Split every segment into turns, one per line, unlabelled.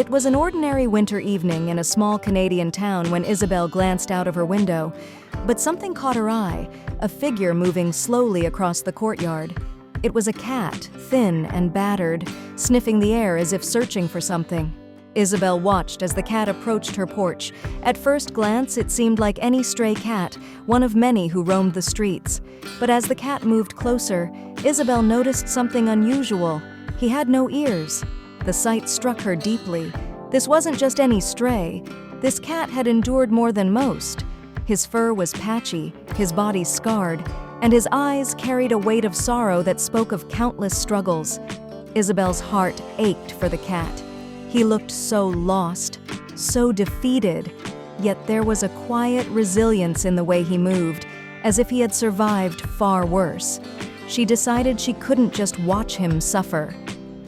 It was an ordinary winter evening in a small Canadian town when Isabel glanced out of her window, but something caught her eye, a figure moving slowly across the courtyard. It was a cat, thin and battered, sniffing the air as if searching for something. Isabel watched as the cat approached her porch. At first glance, it seemed like any stray cat, one of many who roamed the streets. But as the cat moved closer, Isabel noticed something unusual. He had no ears. The sight struck her deeply. This wasn't just any stray. This cat had endured more than most. His fur was patchy, his body scarred, and his eyes carried a weight of sorrow that spoke of countless struggles. Isabel's heart ached for the cat. He looked so lost, so defeated, yet there was a quiet resilience in the way he moved, as if he had survived far worse. She decided she couldn't just watch him suffer.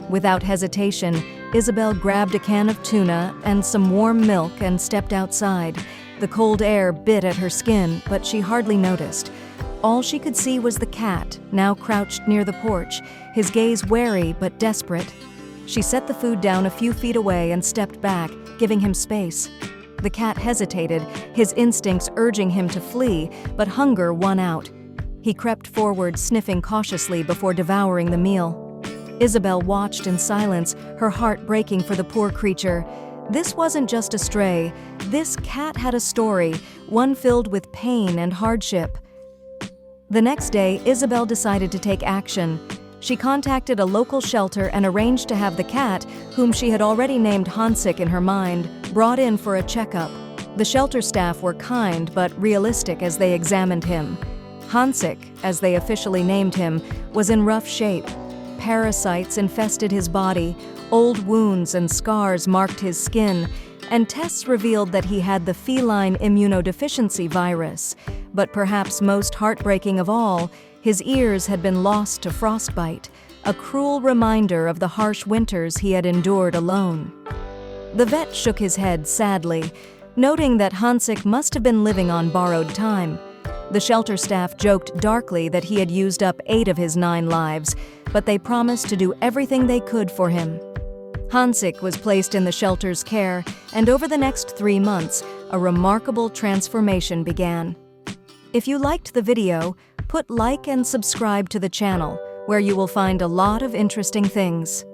Without hesitation, Isabel grabbed a can of tuna and some warm milk and stepped outside. The cold air bit at her skin, but she hardly noticed. All she could see was the cat, now crouched near the porch, his gaze wary but desperate. She set the food down a few feet away and stepped back, giving him space. The cat hesitated, his instincts urging him to flee, but hunger won out. He crept forward, sniffing cautiously before devouring the meal. Isabel watched in silence, her heart breaking for the poor creature. This wasn't just a stray. This cat had a story, one filled with pain and hardship. The next day, Isabel decided to take action. She contacted a local shelter and arranged to have the cat, whom she had already named Hansik in her mind, brought in for a checkup. The shelter staff were kind but realistic as they examined him. Hansik, as they officially named him, was in rough shape. Parasites infested his body, old wounds and scars marked his skin, and tests revealed that he had the feline immunodeficiency virus. But perhaps most heartbreaking of all, his ears had been lost to frostbite, a cruel reminder of the harsh winters he had endured alone. The vet shook his head sadly, noting that Hansik must have been living on borrowed time. The shelter staff joked darkly that he had used up 8 of his 9 lives, but they promised to do everything they could for him. Hansik was placed in the shelter's care, and over the next 3 months, a remarkable transformation began. If you liked the video, put like and subscribe to the channel, where you will find a lot of interesting things.